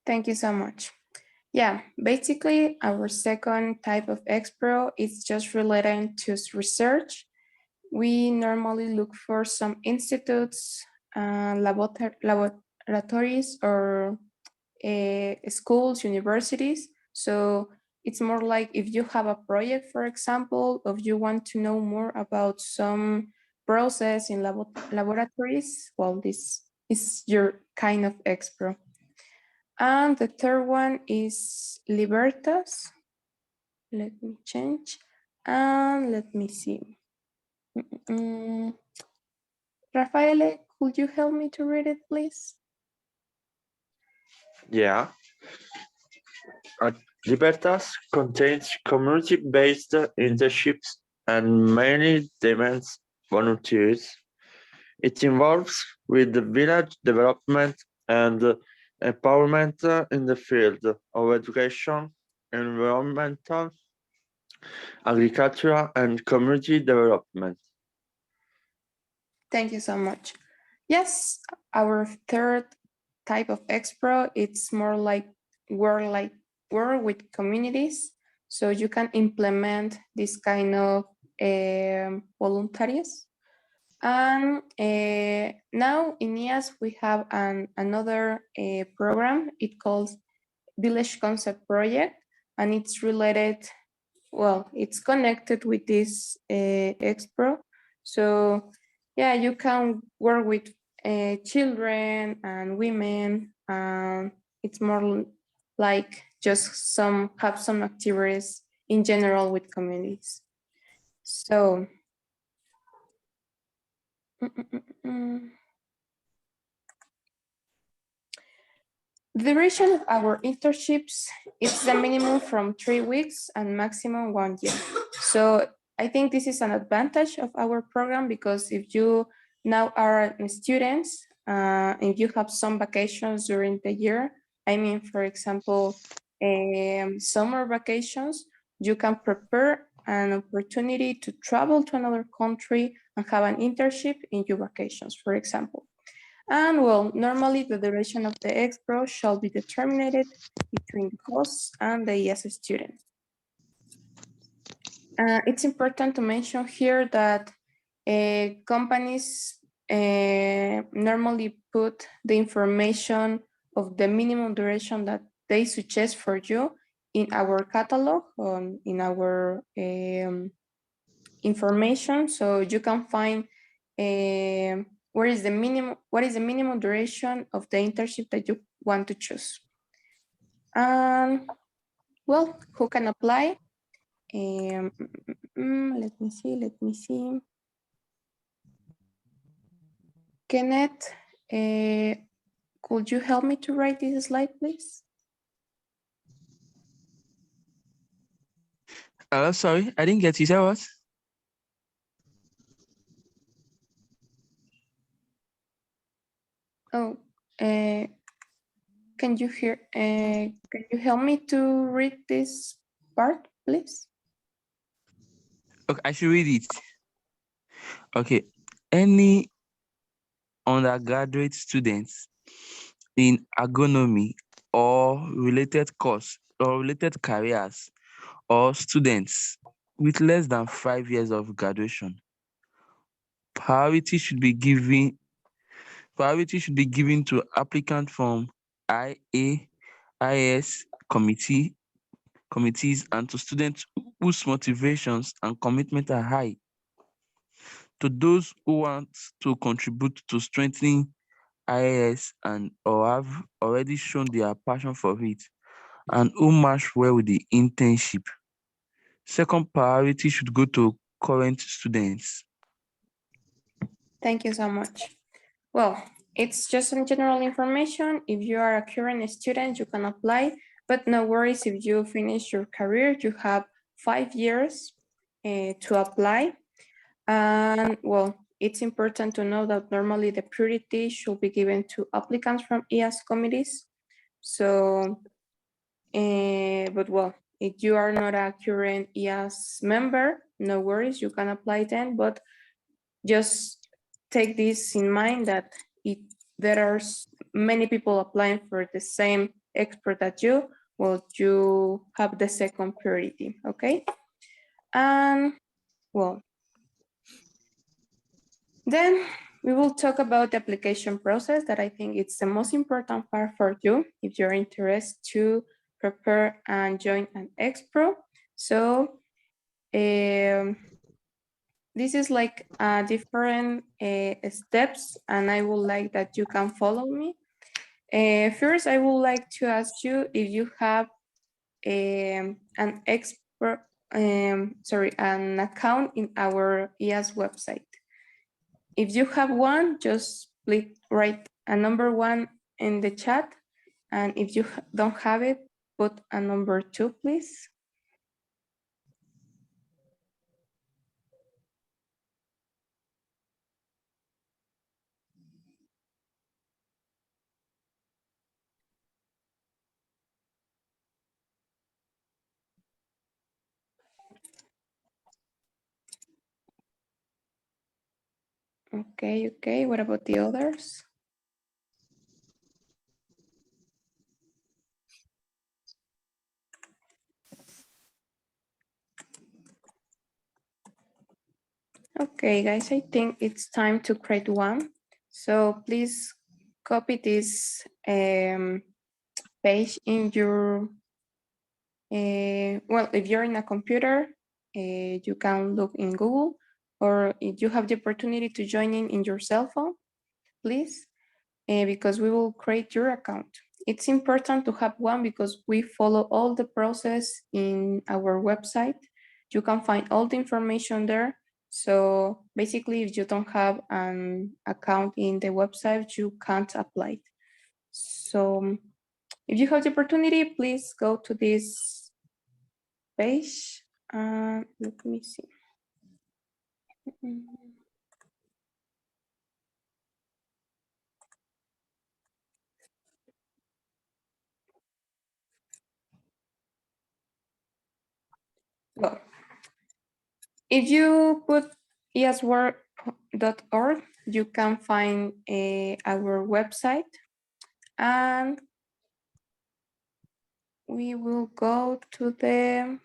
Thank you so much. Yeah, basically our second type of ExPro is just related to research. We normally look for some institutes, laboratories, or schools, universities. So it's more like if you have a project, for example, if you want to know more about some process in laboratories, well, this is your kind of ExPro. And the third one is Libertas. Let me change. And let me see. Rafaele, could you help me to read it, please? Yeah. Libertas contains community-based internships and many demands volunteers. It involves with the village development and empowerment in the field of education, environmental, agriculture, and community development. Thank you so much. Yes, our third type of ExPro, it's more like work with communities. So you can implement this kind of voluntaries. And now in IAAS, we have another program. It calls Village Concept Project, and it's related, well, it's connected with this ExPro. So yeah, you can work with children and women. It's more like just have some activities in general with communities. So the duration of our internships is the minimum from 3 weeks and maximum 1 year. So I think this is an advantage of our program, because if you now are students, if you have some vacations during the year, I mean, for example, summer vacations, you can prepare an opportunity to travel to another country and have an internship in your vacations, for example. And well, normally the duration of the ExPro shall be determined between the host and the IAAS student. It's important to mention here that companies normally put the information of the minimum duration that they suggest for you in our catalog, in our information, so you can find what is the minimum duration of the internship that you want to choose. Well, who can apply? Let me see. Kenneth, could you help me to write this slide, please? Sorry, I didn't get you. Say what? Oh, can you help me to read this part, please? Okay, I should read it. Okay, any undergraduate students in agronomy or related course or related careers, or students with less than 5 years of graduation, priority should be given to applicants from IAAS committees and to students whose motivations and commitment are high. To those who want to contribute to strengthening IAAS and or have already shown their passion for it and who match well with the internship. Second priority should go to current students. Thank you so much. Well, it's just some general information. If you are a current student, you can apply, but no worries if you finish your career, you have 5 years to apply. And well, it's important to know that normally the priority should be given to applicants from IAAS committees. So, but well, if you are not a current IAAS member, no worries, you can apply then, but just take this in mind that there are many people applying for the same ExPro.u, well, you have the second priority, okay? And well, then we will talk about the application process that I think it's the most important part for you if you're interested to prepare and join an ExPro. So this is like different steps, and I would like that you can follow me. First, I would like to ask you if you have an expert, an account in our IAAS website. If you have one, just please write a number 1 in the chat. And if you don't have it, put a number 2, please. Okay, okay. What about the others? Okay, guys, I think it's time to create one. So please copy this page in your, well, if you're in a computer, you can look in Google, or if you have the opportunity to join in your cell phone, please, because we will create your account. It's important to have one because we follow all the process in our website. You can find all the information there. So basically, if you don't have an account in the website, you can't apply. So if you have the opportunity, please go to this page. Let me see. Well, if you put iaswork.org, you can find our website, and we will go to the,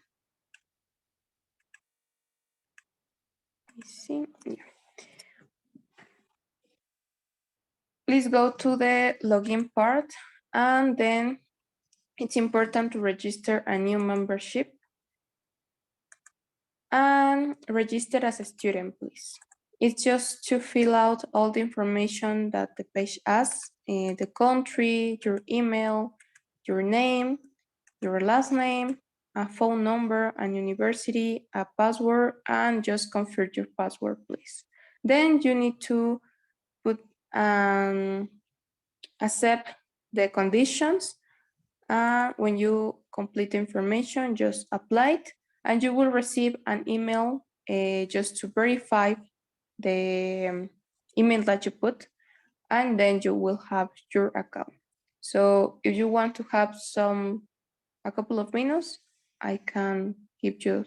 please go to the login part, and then it's important to register a new membership and register as a student, please. It's just to fill out all the information that the page asks, the country, your email, your name, your last name, a phone number, an university, a password, and just confirm your password, please. Then you need to put accept the conditions. When you complete the information, just apply it, and you will receive an email just to verify the email that you put, and then you will have your account. So if you want to have a couple of minutes, I can give you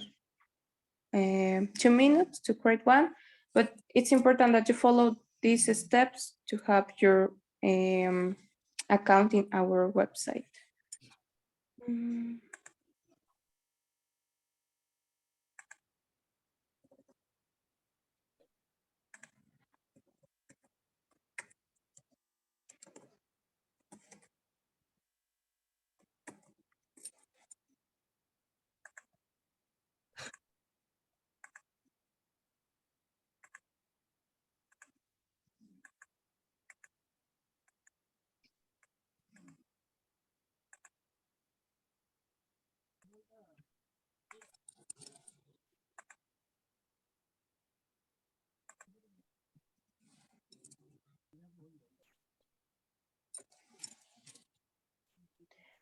2 minutes to create one, but it's important that you follow these steps to have your account in our website.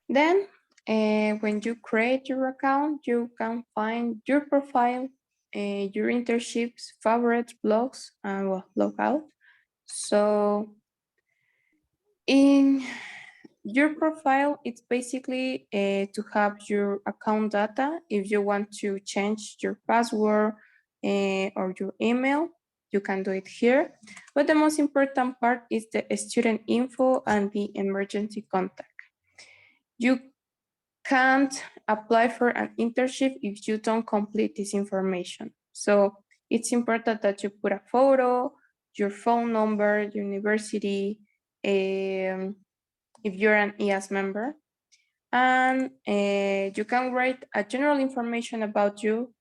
Then when you create your account, you can find your profile, your internships, favorites, blogs, and well, logout. So in your profile, it's basically to have your account data. If you want to change your password or your email, you can do it here. But the most important part is the student info and the emergency contact. you can't apply for an internship if you don't complete this information. So it's important that you put a photo, your phone number, university, if you're an EAS member, and you can write a general information about you.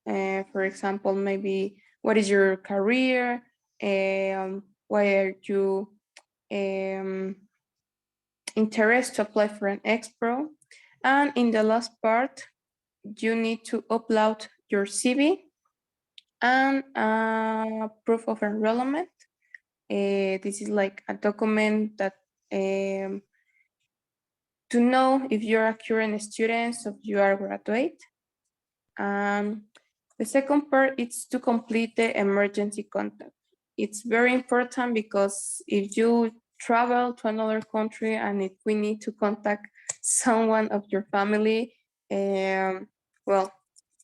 For example, maybe what is your career, why are you interested to apply for an ExPro, and in the last part, you need to upload your CV and proof of enrollment. This is like a document that to know if you're a current student or you are a graduate. The second part is to complete the emergency contact. It's very important because if you travel to another country and if we need to contact someone of your family, well,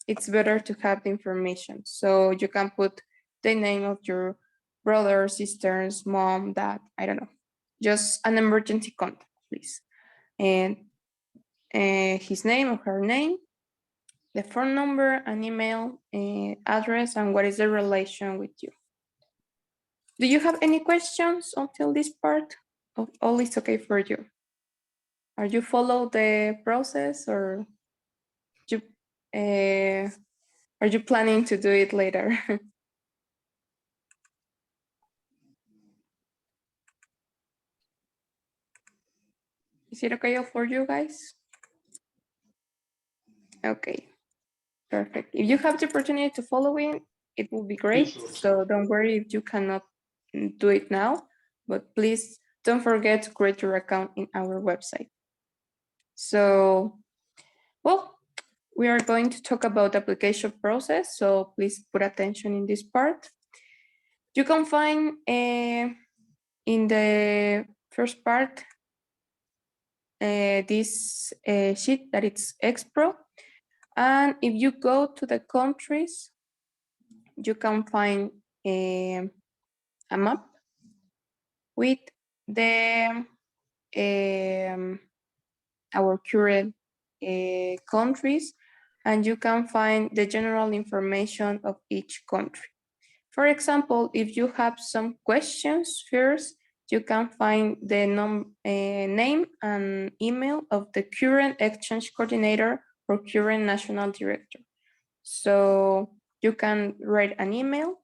it's better to have the information. So you can put the name of your brother, sisters, mom, dad, I don't know, just an emergency contact, please. And his name or her name, the phone number, an email, address, and what is the relation with you. Do you have any questions until this part? All is okay for you? Are you follow the process or you, are you planning to do it later? Is it okay for you guys? Okay, perfect. If you have the opportunity to follow it will be great. So don't worry if you cannot do it now, but please don't forget to create your account in our website. So, well, we are going to talk about the application process, so please put attention in this part. You can find in the first part this sheet that it's ExPro. And if you go to the countries, you can find a map with the our current countries, and you can find the general information of each country. For example, if you have some questions first, you can find the name and email of the current exchange coordinator or current national director. So you can write an email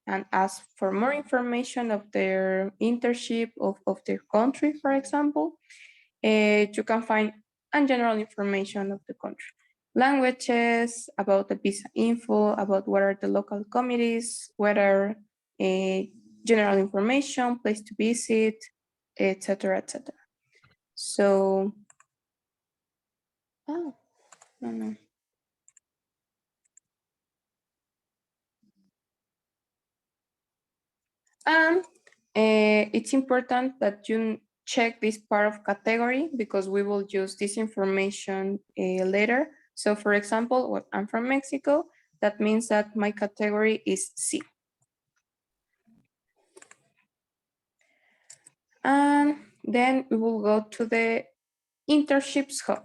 and ask for more information of their internship of their country, for example. You can find general information of the country. Languages, about the visa info, about what are the local committees, whether general information, place to visit, etc., etc. So, oh, no. And it's important that you check this part of category because we will use this information later. So for example, I'm from Mexico, that means that my category is C. And then we will go to the internships hub.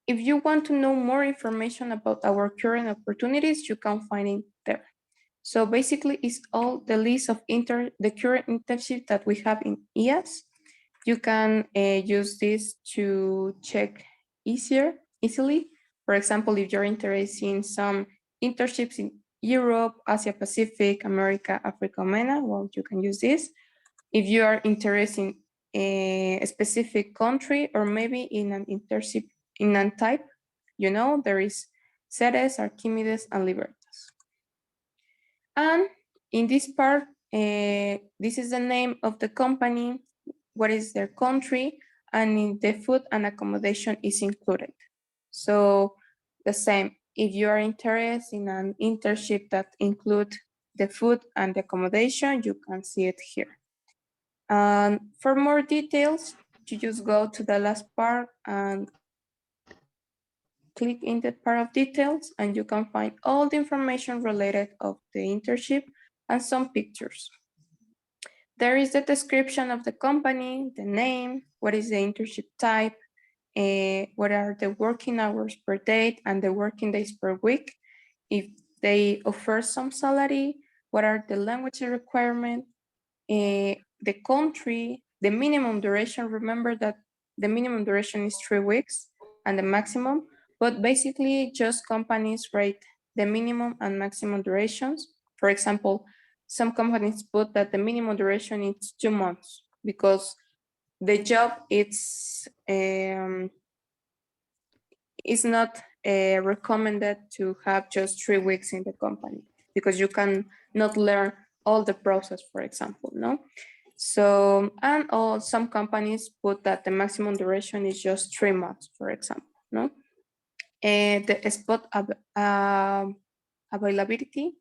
If you want to know more information about our current opportunities, you can find it there. So basically it's all the list of the current internships that we have in EAS. You can use this to check easily. For example, if you're interested in some internships in Europe, Asia Pacific, America, Africa, MENA, well, you can use this. If you are interested in a specific country or maybe in an internship in a type, you know, there is Ceres, Archimedes, and Libertas. And in this part, this is the name of the company, what is their country, and in the food and accommodation is included. So the same, if you are interested in an internship that include the food and the accommodation, you can see it here. And for more details, you just go to the last part and click in the part of details and you can find all the information related of the internship and some pictures. There is the description of the company, the name, what is the internship type, what are the working hours per day and the working days per week, if they offer some salary, what are the language requirements, the country, the minimum duration. Remember that the minimum duration is 3 weeks and the maximum, but basically just companies rate the minimum and maximum durations. For example, some companies put that the minimum duration is 2 months because the job is not recommended to have just 3 weeks in the company because you can not learn all the process, for example, no? So, and all some companies put that the maximum duration is just 3 months, for example, no? And the spot availability.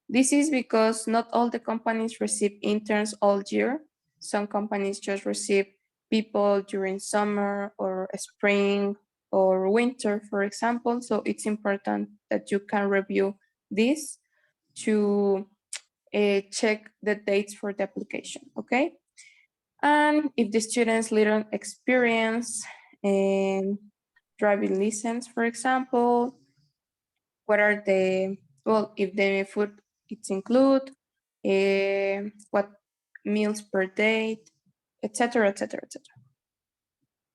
This is because not all the companies receive interns all year. Some companies just receive people during summer or spring or winter, for example. So it's important that you can review this to check the dates for the application, okay? And if the students little experience in driving license, for example, what are the, well, if the food it's include, what meals per day, etc., etc., etc.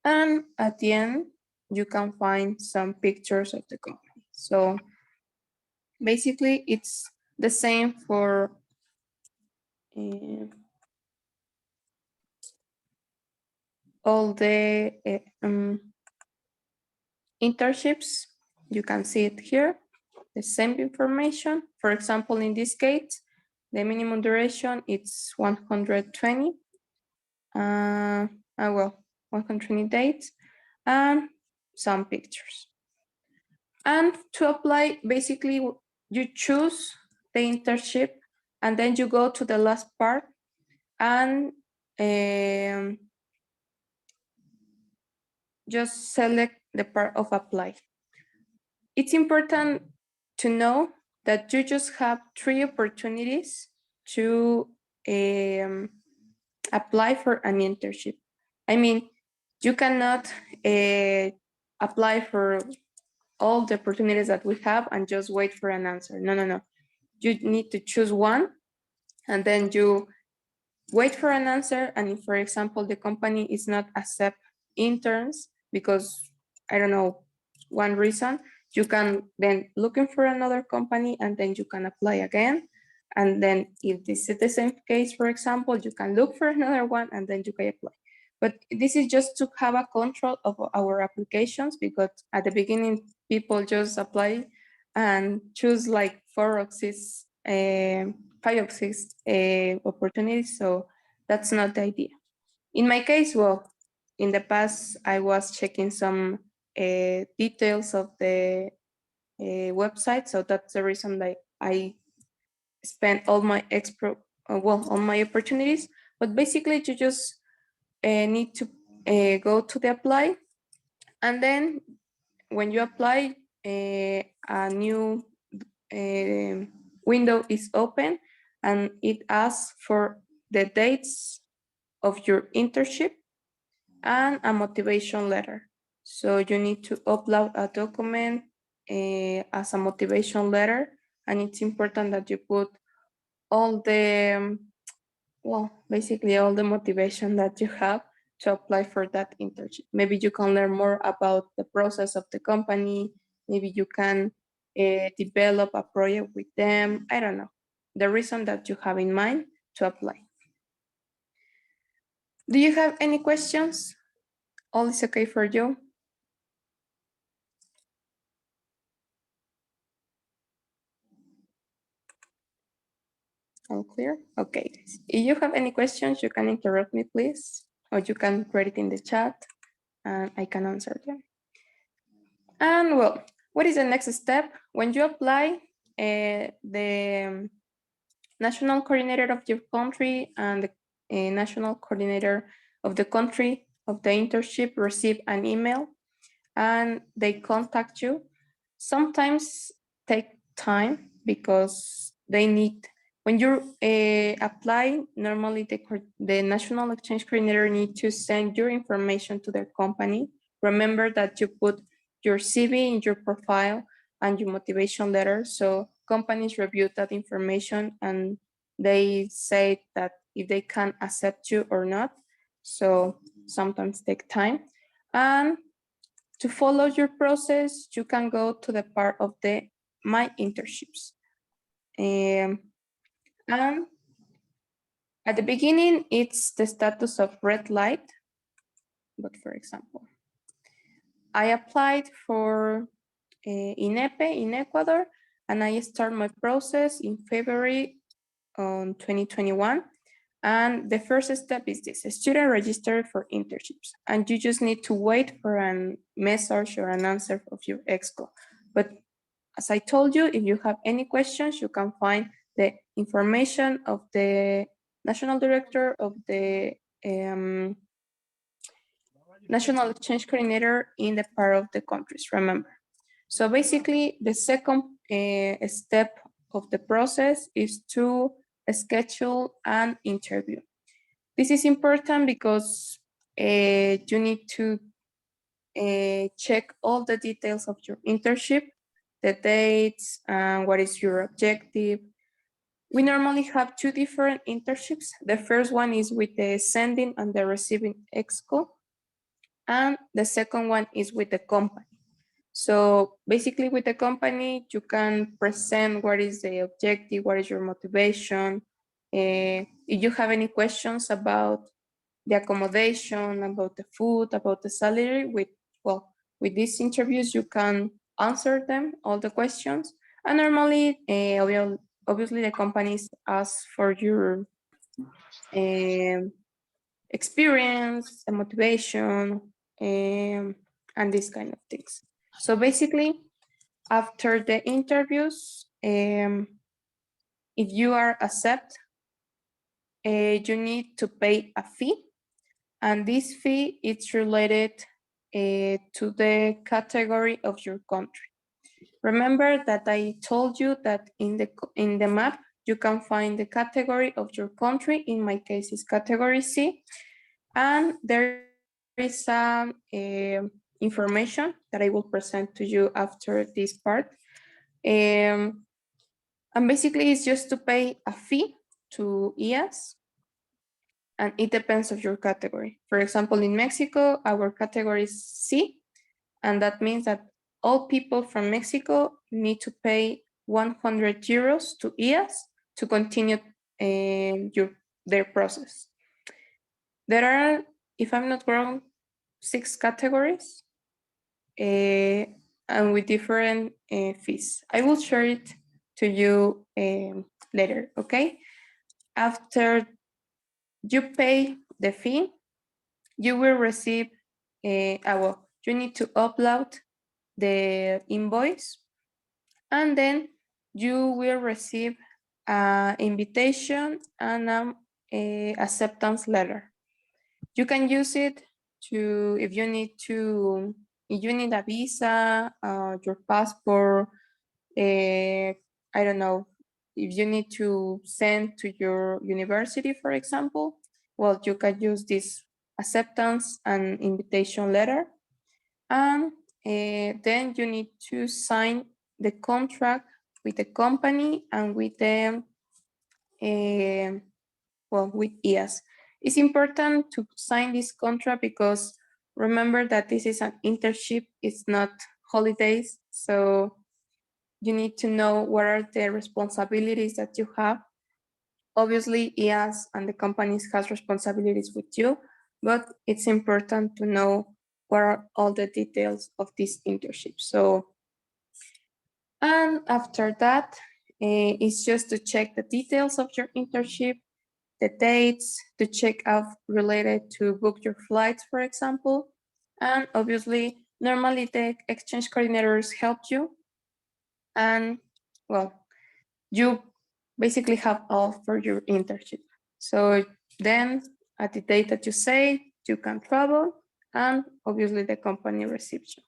And at the end, you can find some pictures of the company. So basically, it's the same for all the internships. You can see it here, the same information. For example, in this case, the minimum duration it's 120. Well, 120 dates and some pictures. And to apply, basically, you choose the internship and then you go to the last part and just select the part of apply. It's important to know that you just have 3 opportunities to apply for an internship. I mean, you cannot apply for all the opportunities that we have and just wait for an answer. No, no, no. You need to choose one and then you wait for an answer. And if, for example, the company is not accept interns because, I don't know, one reason, you can then looking for another company and then you can apply again. And then if this is the same case, for example, you can look for another one and then you can apply. But this is just to have a control of our applications because at the beginning, people just apply and choose like 4 or 6, 5 or 6 opportunities. So that's not the idea. In my case, well, in the past, I was checking some details of the website. So that's the reason that I spent all my ExPro, all my opportunities. But basically, you just need to go to the apply. And then when you apply, a new window is open and it asks for the dates of your internship and a motivation letter. So you need to upload a document as a motivation letter, and it's important that you put all the, well, basically all the motivation that you have to apply for that internship. Maybe you can learn more about the process of the company. Maybe you can develop a project with them. I don't know. The reason that you have in mind to apply. Do you have any questions? All is okay for you? All clear? Okay. If you have any questions, you can interrupt me, please, or you can write it in the chat and I can answer them. And well, what is the next step? When you apply, the national coordinator of your country and the national coordinator of the country of the internship receive an email and they contact you. Sometimes take time because they need, when you apply, normally the national exchange coordinator need to send your information to their company remember that you put your CV in your profile and your motivation letter. So companies review that information and they say that if they can accept you or not. So sometimes take time. And to follow your process, you can go to the part of the My Internships. And at the beginning, it's the status of red light. But for example, I applied for INEPE in Ecuador, and I start my process in February on 2021. And the first step is this: a student registered for internships. And you just need to wait for a message or an answer of your ExCo. But as I told you, if you have any questions, you can find the information of the national director of the national exchange coordinator in the part of the countries, remember. So basically, the second step of the process is to schedule an interview. This is important because you need to check all the details of your internship, the dates, and what is your objective. We normally have two different internships. The first one is with the sending and the receiving ExCo, and the second one is with the company. So basically with the company, you can present what is the objective, what is your motivation. If you have any questions about the accommodation, about the food, about the salary, with these interviews, you can answer them, all the questions. And normally, obviously the companies ask for your experience, and motivation, and these kind of things. So basically, after the interviews, if you are accepted, you need to pay a fee, and this fee is related to the category of your country. Remember that I told you that in the map you can find the category of your country. In my case, it's category C, and there is some information that I will present to you after this part. And basically, it's just to pay a fee to IAAS, and it depends of your category. For example, in Mexico, our category is C, and that means that all people from Mexico need to pay 100 euros to IAAS to continue their process. There are, if I'm not wrong, 6 categories and with different fees. I will share it to you later, okay? After you pay the fee, you will receive, you need to upload the invoice, and then you will receive an invitation and an acceptance letter. You can use it to, if you need a visa, your passport, I don't know, if you need to send to your university, for example, well, you can use this acceptance and invitation letter. And then you need to sign the contract with the company and with the, with IAAS. It's important to sign this contract because remember that this is an internship, it's not holidays. So you need to know what are the responsibilities that you have. Obviously, IAAS and the companies has responsibilities with you, but it's important to know what are all the details of this internship. So, and after that, it's just to check the details of your internship, the dates, to check out related to book your flights, for example. And obviously, normally the exchange coordinators help you. And well, you basically have all for your internship. So then at the date that you say, you can travel, and obviously the company receives you.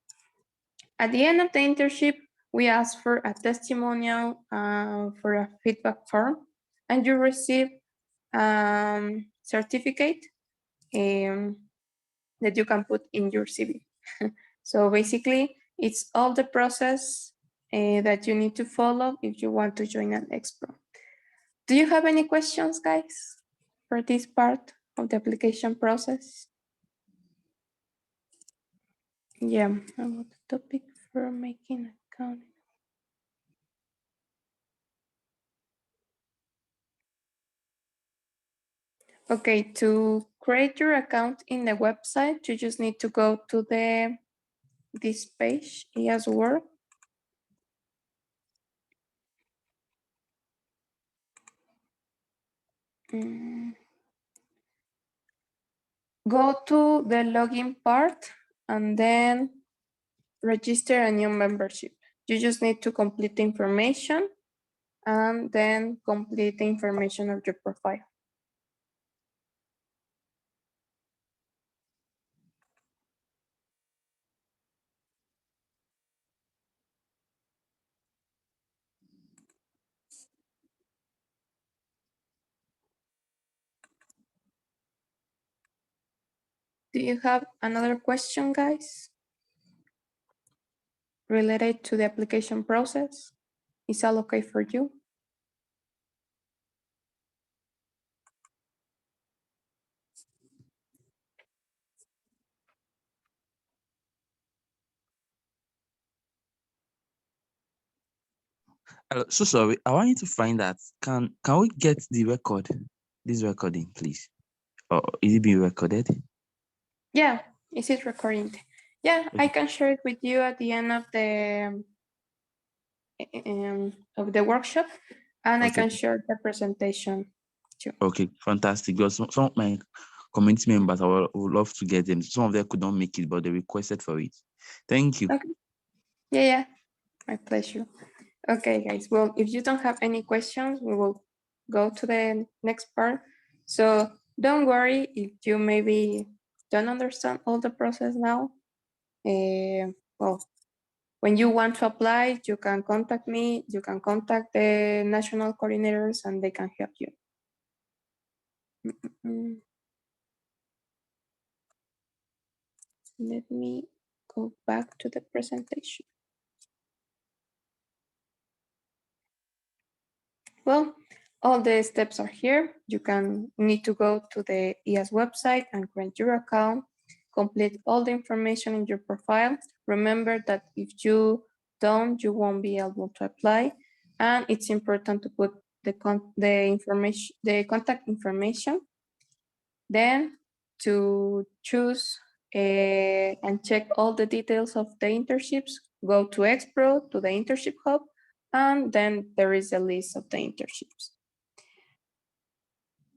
At the end of the internship, we ask for a testimonial, for a feedback form, and you receive certificate that you can put in your CV. So basically, it's all the process that you need to follow if you want to join an ExPro. Do you have any questions, guys, for this part of the application process? Yeah, about the topic for making account. Okay, to create your account in the website, you just need to go to this page, EAS World. Go to the login part and then register a new membership. You just need to complete the information and then complete the information of your profile. Do you have another question, guys, related to the application process? Is all okay for you? So sorry, I want you to find that. Can we get the record, this recording, please? Or is it being recorded? Yeah, is it recording? Yeah, I can share it with you at the end of the workshop, and I Okay. can share the presentation too. Okay, fantastic. Because some of my community members, I would love to get them. Some of them could not make it, but they requested for it. Thank you. Okay. Yeah, my pleasure. Okay, guys. Well, if you don't have any questions, we will go to the next part. So don't worry if you maybe don't understand all the process now. Well, when you want to apply, you can contact me, you can contact the national coordinators, and they can help you. Let me go back to the presentation. Well, all the steps are here. You need to go to the EAS website and create your account, complete all the information in your profile. Remember that if you don't, you won't be able to apply. And it's important to put the contact information. Then to choose and check all the details of the internships, go to ExPro, to the internship hub, and then there is a list of the internships.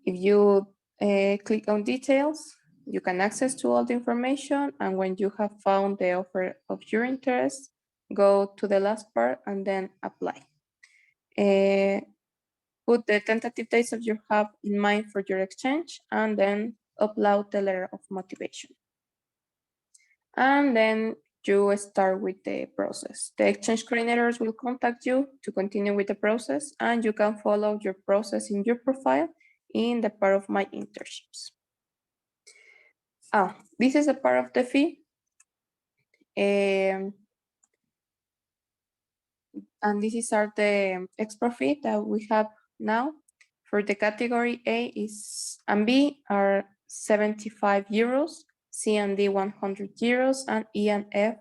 If you click on details, you can access to all the information, and when you have found the offer of your interest, go to the last part and then apply. Put the tentative dates of your hub in mind for your exchange, and then upload the letter of motivation. And then you start with the process. The exchange coordinators will contact you to continue with the process, and you can follow your process in your profile in the part of my internships. This is a part of the fee. And this is the ExPro fee that we have now. For the category A is and B are 75 euros, C and D 100 euros, and E and F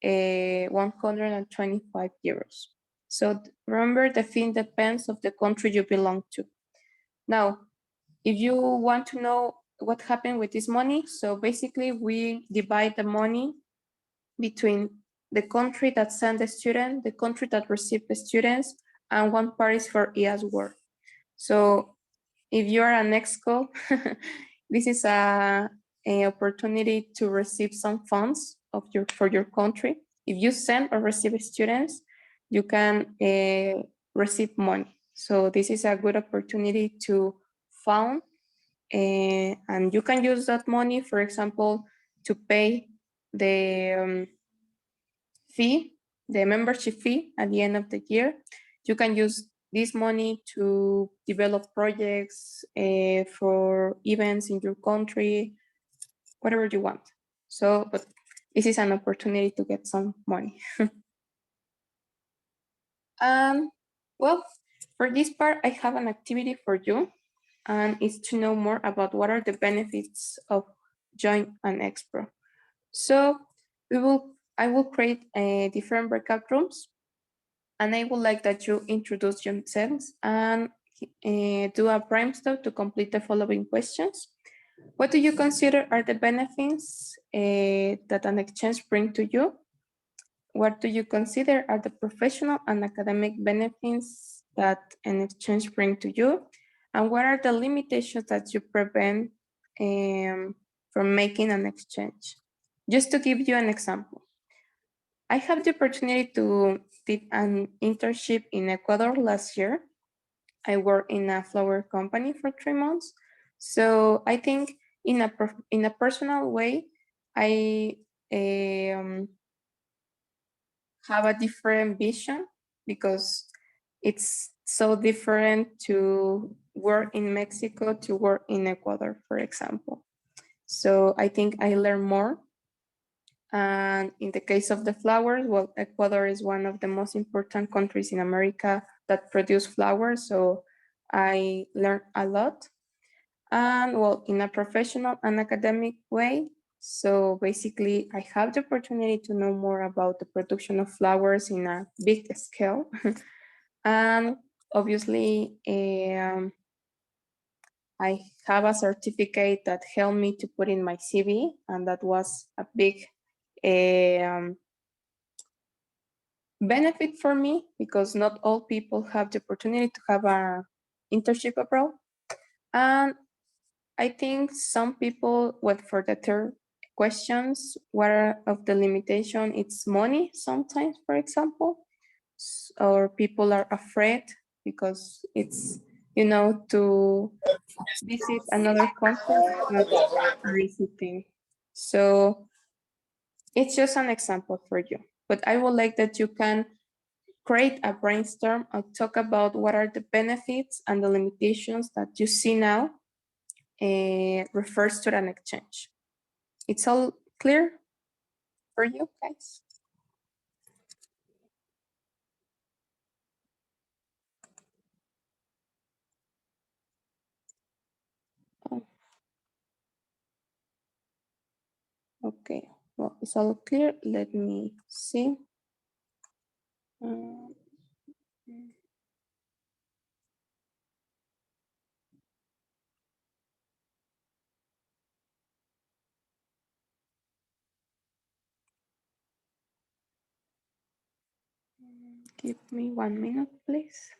125 euros. So remember, the fee depends of the country you belong to. Now, if you want to know what happened with this money, so basically we divide the money between the country that sent the student, the country that received the students, and one part is for EAS work. So if you're an EXCO, this is an opportunity to receive some funds for your country. If you send or receive students, you can receive money. So this is a good opportunity to fund, and you can use that money, for example, to pay the fee, the membership fee at the end of the year. You can use this money to develop projects for events in your country, whatever you want. So, but this is an opportunity to get some money. Well, for this part, I have an activity for you, and it's to know more about what are the benefits of join an ExPro. So I will create different breakout rooms, and I would like that you introduce yourselves and do a brainstorm to complete the following questions. What do you consider are the benefits that an exchange brings to you? What do you consider are the professional and academic benefits that an exchange brings to you? And what are the limitations that you prevent from making an exchange? Just to give you an example, I have the opportunity to did an internship in Ecuador last year. I worked in a flower company for 3 months. So I think in a personal way, I have a different vision because it's so different to work in Mexico to work in Ecuador, for example. So I think I learn more. And in the case of the flowers, well, Ecuador is one of the most important countries in America that produce flowers. So I learned a lot. And well, in a professional and academic way. So basically, I have the opportunity to know more about the production of flowers in a big scale. And obviously, I have a certificate that helped me to put in my CV, and that was a big benefit for me because not all people have the opportunity to have a internship abroad. And I think some people went for the third questions. What are of the limitation? It's money sometimes, for example, or people are afraid because it's, to visit another country is not an easy thing. So it's just an example for you. But I would like that you can create a brainstorm and talk about what are the benefits and the limitations that you see now refers to an exchange. It's all clear for you guys? Oh, okay, well, it's all clear. Let me see. Um, Give me 1 minute, please.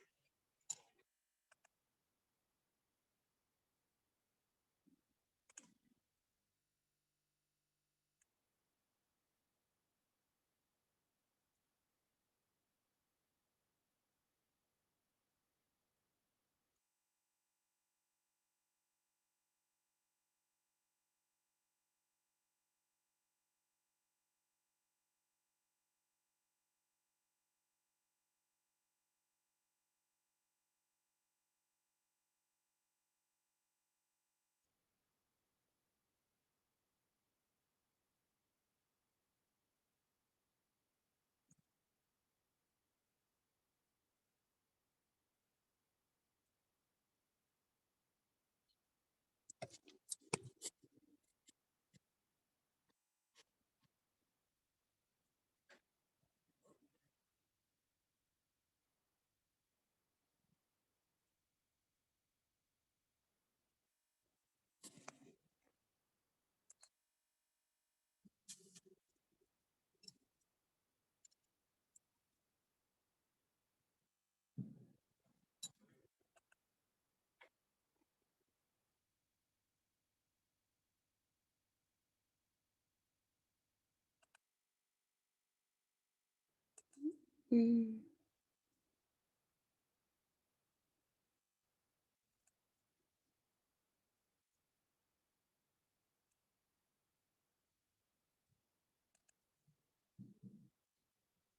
Mm,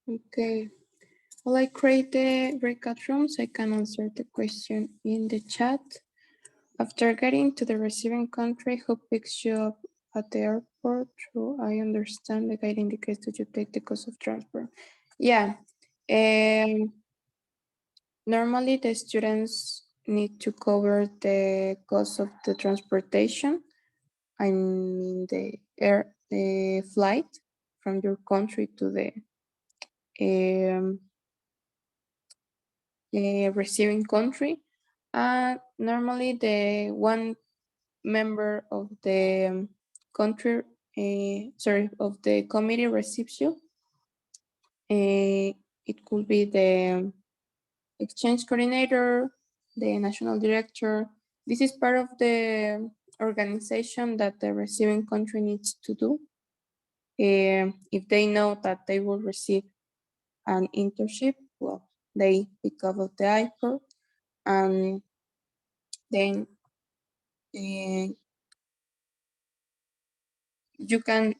okay. Well, I create the breakout rooms. I can answer the question in the chat. After getting to the receiving country, who picks you up at the airport. So I understand the guide indicates that you take the cost of transport. Yeah. Normally the students need to cover the cost of the transportation. I mean the flight from your country to the um, receiving country. Normally the one member of the country, of the committee receives you. It could be the exchange coordinator, the national director. This is part of the organization that the receiving country needs to do. If they know that they will receive an internship, well, they pick up of the IPro, and then you can,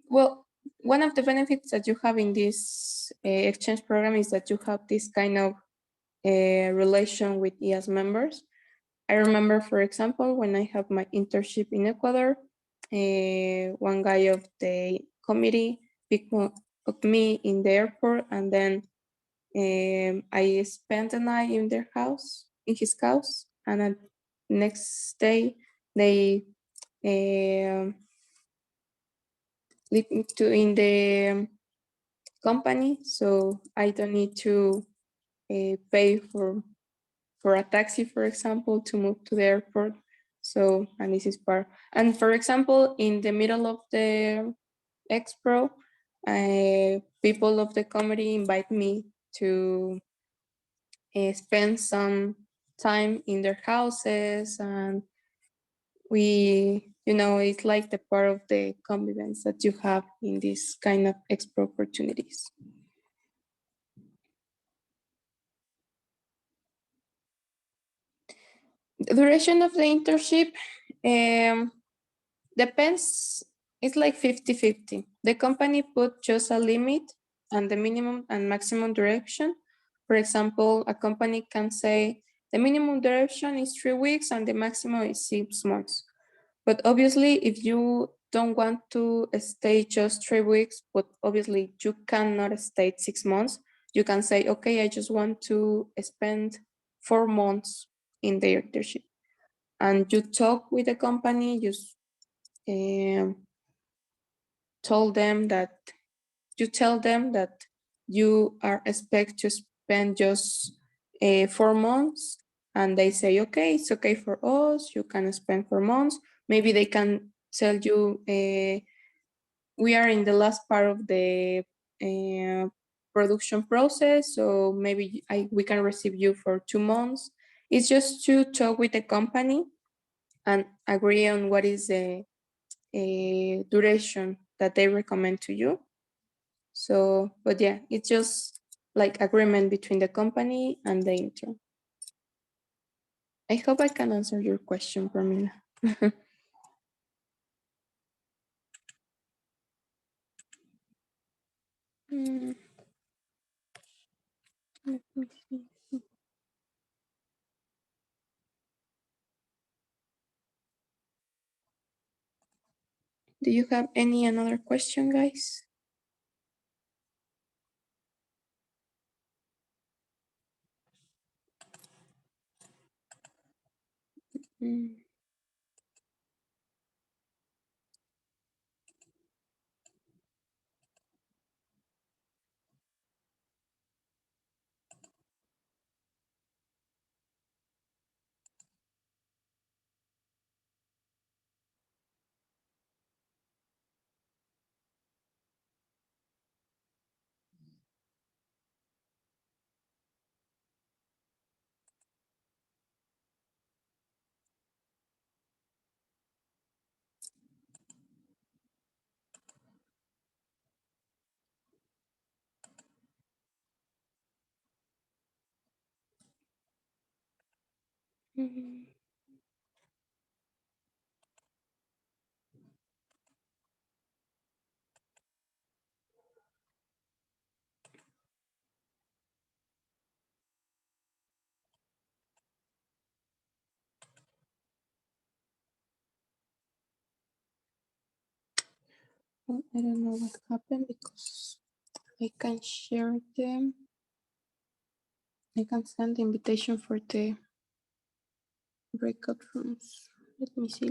well, one of the benefits that you have in this exchange program is that you have this kind of relation with EAS members. I remember, for example, when I have my internship in Ecuador, one guy of the committee picked up me in the airport, and then I spent the night in his house, and the next day they leave me to in the company, so I don't need to pay for a taxi, for example, to move to the airport. So, and this is part. And for example, in the middle of the ExPro, people of the committee invite me to spend some time in their houses, and it's like the part of the convivence that you have in this kind of ExPro opportunities. The duration of the internship depends. It's like 50-50. The company put just a limit and the minimum and maximum duration. For example, a company can say the minimum duration is 3 weeks and the maximum is 6 months. But obviously, if you don't want to stay just 3 weeks, but obviously you cannot stay 6 months, you can say, okay, I just want to spend 4 months in the internship. And you talk with the company, you tell them that you are expect to spend just 4 months, and they say, okay, it's okay for us, you can spend 4 months. Maybe they can tell you, we are in the last part of the production process, so maybe we can receive you for 2 months. It's just to talk with the company and agree on what is the duration that they recommend to you. So, but yeah, it's just like agreement between the company and the intern. I hope I can answer your question, Pamela. Let me see. Do you have any another question, guys? Mm. Mhm. I don't know what happened because I can share them. I can send the invitation for the breakout rooms. Let me see.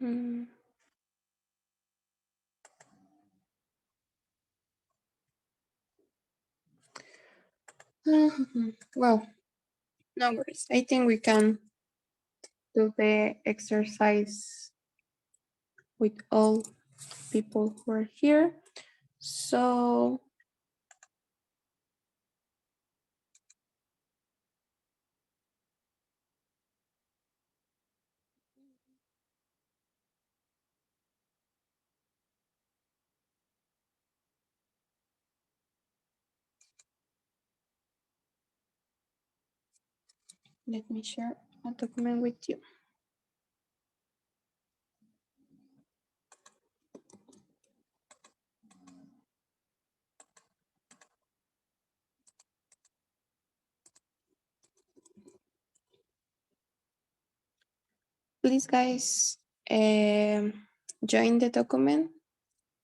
Mm. Well, no worries. I think we can do the exercise with all people who are here. So let me share a document with you. Please, guys, join the document,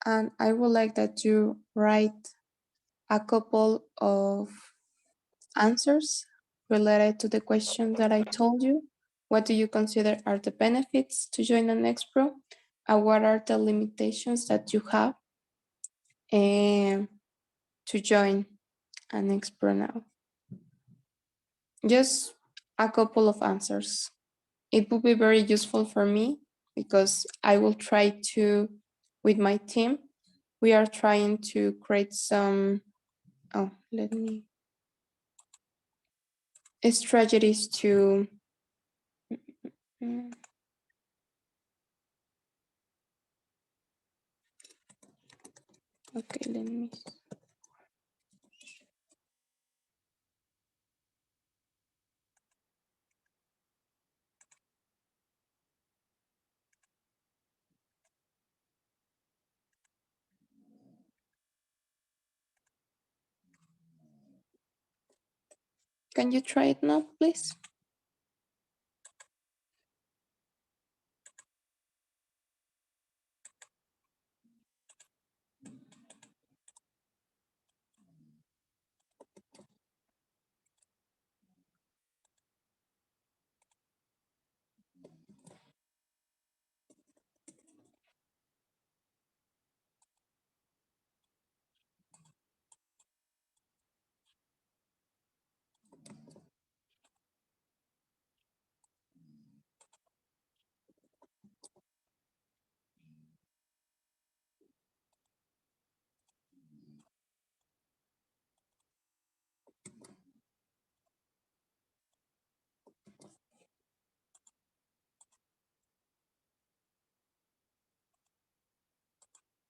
and I would like that you write a couple of answers related to the question that I told you. What do you consider are the benefits to join an ExPro? And what are the limitations that you have to join an ExPro now? Just a couple of answers. It would be very useful for me because I will try to, with my team, we are trying to create some, strategies to, okay, let me, can you try it now, please?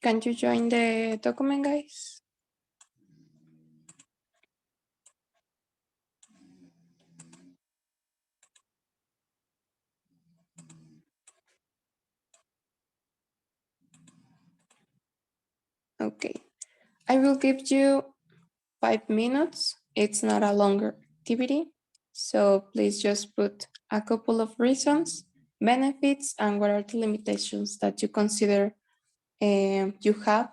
Can you join the document, guys? Okay, I will give you 5 minutes. It's not a longer activity. So please just put a couple of reasons, benefits, and what are the limitations that you consider you have.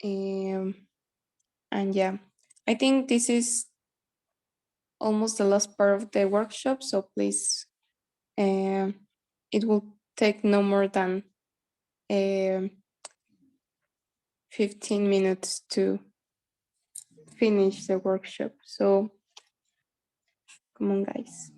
And yeah, I think this is almost the last part of the workshop. So please, it will take no more than 15 minutes to finish the workshop. So come on, guys.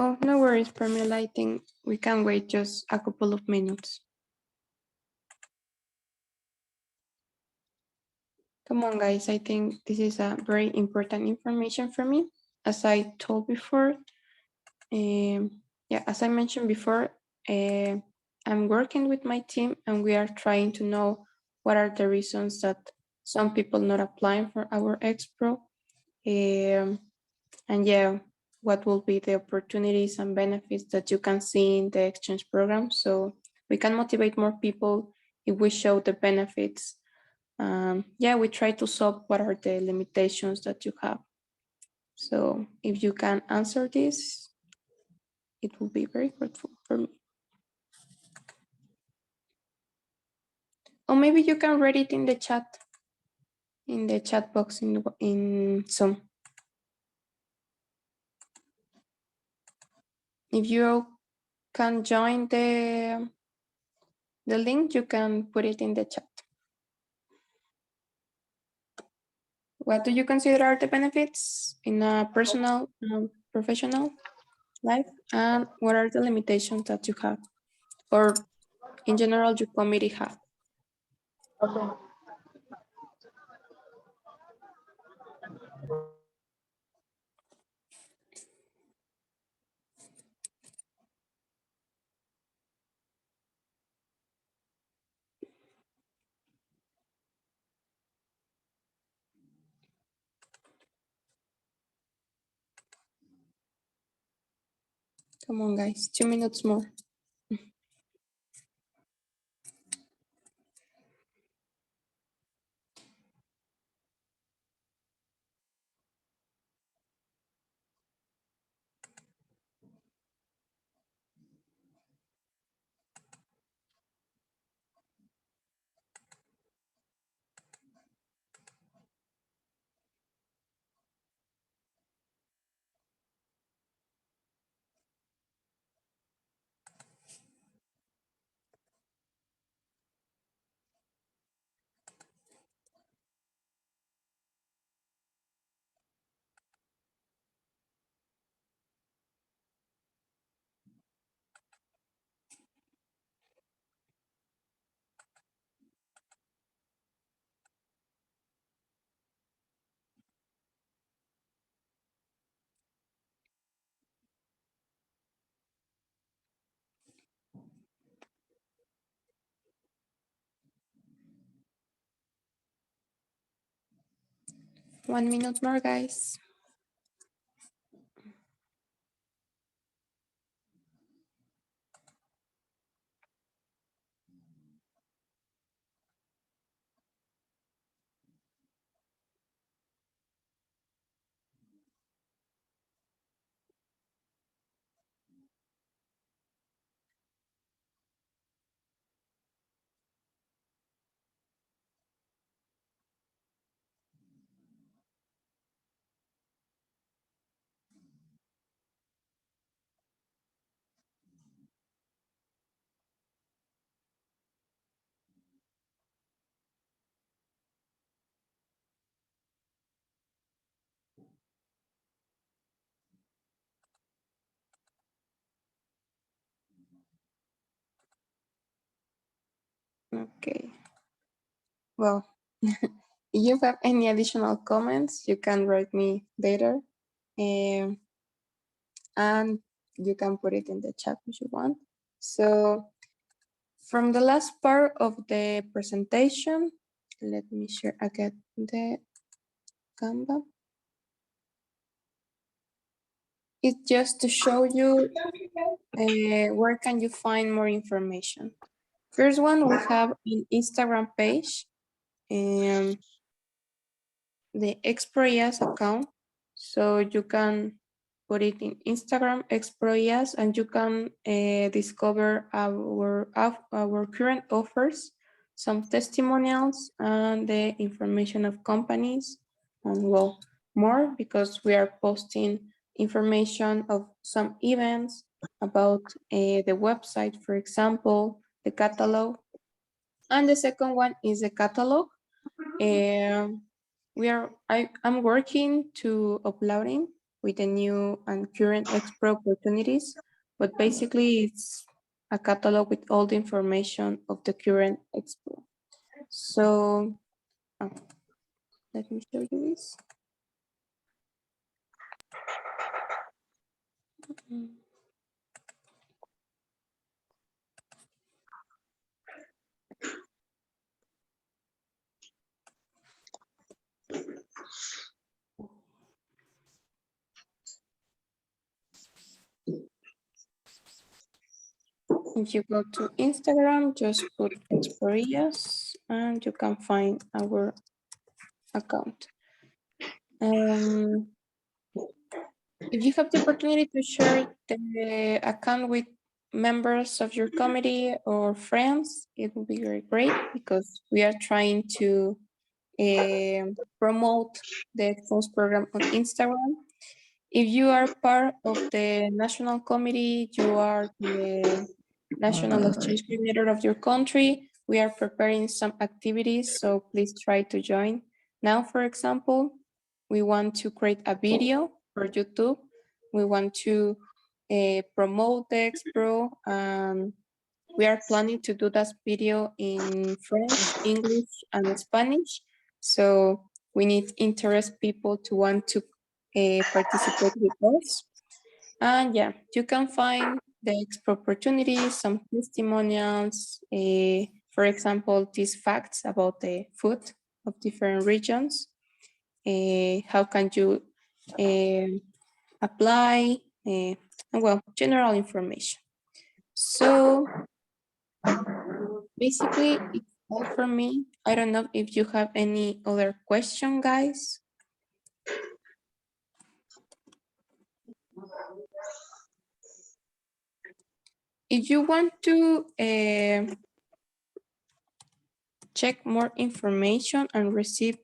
Oh, no worries, Pamela. I think we can wait just a couple of minutes. Come on, guys. I think this is a very important information for me. As I told before, as I mentioned before, I'm working with my team and we are trying to know what are the reasons that some people not applying for our ExPro. And yeah, what will be the opportunities and benefits that you can see in the exchange program. So we can motivate more people if we show the benefits. We try to solve what are the limitations that you have. So if you can answer this, it will be very grateful for me. Or maybe you can read it in the chat box in Zoom. If you can join the link, you can put it in the chat. What do you consider are the benefits in a personal and professional life? And what are the limitations that you have? Or in general, your committee have? Okay. Come on, guys, 2 minutes more. One minute more, guys. Okay. Well, if you have any additional comments, you can write me later. And you can put it in the chat if you want. So from the last part of the presentation, let me share again the Canva. It's just to show you where can you find more information. First one, we have an Instagram page, the ExPro IAAS account. So you can put it in Instagram, ExPro IAAS, and you can discover our current offers, some testimonials, and the information of companies, and well, more, because we are posting information of some events about the website, for example, the catalog. And the second one is the catalog. I'm working to uploading with the new and current ExPro opportunities, but basically it's a catalog with all the information of the current ExPro. So let me show you this. If you go to Instagram, just put ExPro and you can find our account. If you have the opportunity to share the account with members of your committee or friends, it would be very great because we are trying to promote the exchange program on Instagram. If you are part of the national committee, you are the national exchange coordinator of your country, we are preparing some activities, so please try to join. Now, for example, we want to create a video for YouTube. We want to promote the ExPro. We are planning to do that video in French, English, and Spanish. So we need interest people to want to participate with us. And yeah, you can find the ExPro opportunities, some testimonials, for example, these facts about the food of different regions. How can you apply, and well, general information. So basically, it's all for me. I don't know if you have any other question, guys. If you want to check more information and receive,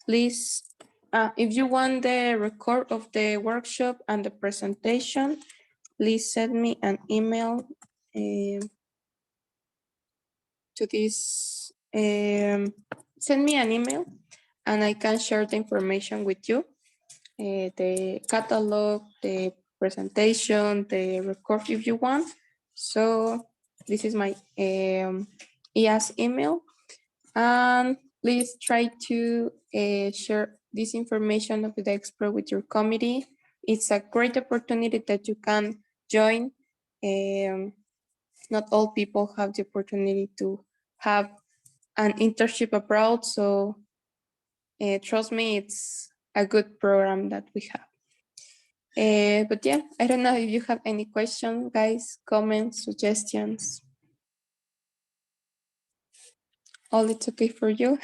please, if you want the record of the workshop and the presentation, please send me an email to this, send me an email and I can share the information with you, the catalog, the presentation, the record if you want. So this is my IAAS email. And please try to share this information of the ExPro with your committee. It's a great opportunity that you can join. Not all people have the opportunity to have an internship abroad, so trust me, it's a good program that we have. But yeah, I don't know if you have any questions, guys, comments, suggestions. All it's okay for you.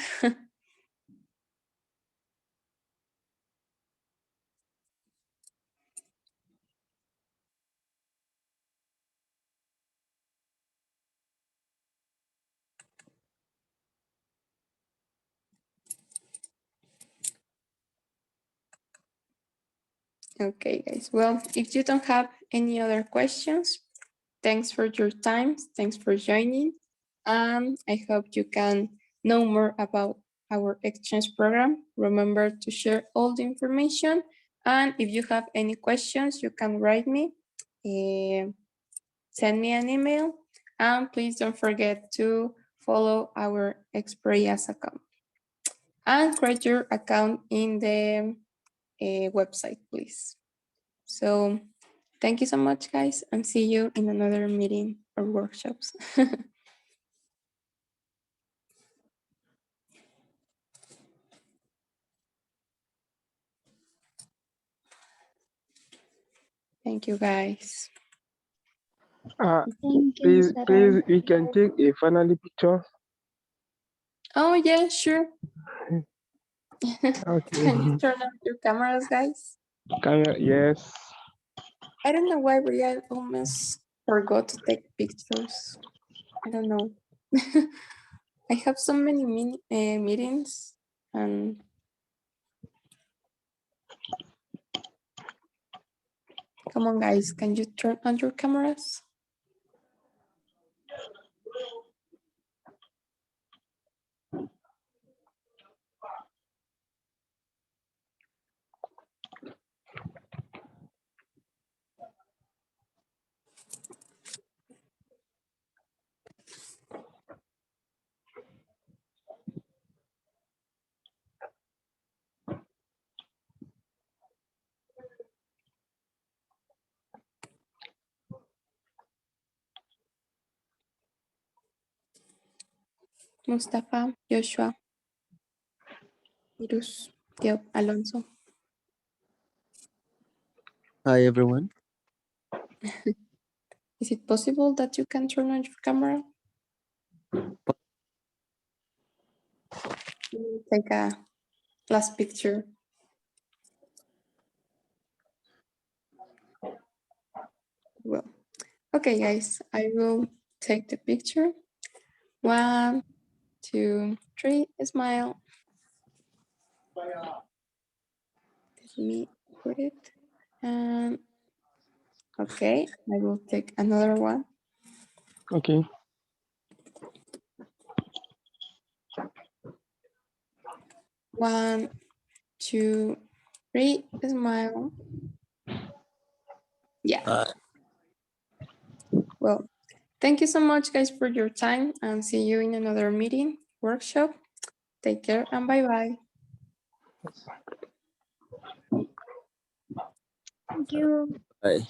Okay, guys. Well, if you don't have any other questions, thanks for your time. Thanks for joining. I hope you can know more about our exchange program. Remember to share all the information. And if you have any questions, you can write me, send me an email. And please don't forget to follow our ExPro account. And create your account in the website, please. So thank you so much, guys, and see you in another meeting or workshops. Thank you, guys. Thank you, Please, Sarah. we can take a final picture. Oh, yeah, sure. Okay. Can you turn on your cameras, guys? Yes. I don't know why, but I almost forgot to take pictures. I don't know. I have so many meetings and come on, guys, can you turn on your cameras? Mustafa, Joshua, Irus, Diop, Alonso. Hi, everyone. Is it possible that you can turn on your camera? Take a last picture. Well, okay, guys, I will take the picture. 1, 2, 3, smile. Let me put it. And okay, I will take another one. Okay. 1, 2, 3, smile. Yeah. Well, thank you so much, guys, for your time, and see you in another meeting, workshop. Take care and bye-bye. Thank you. Bye.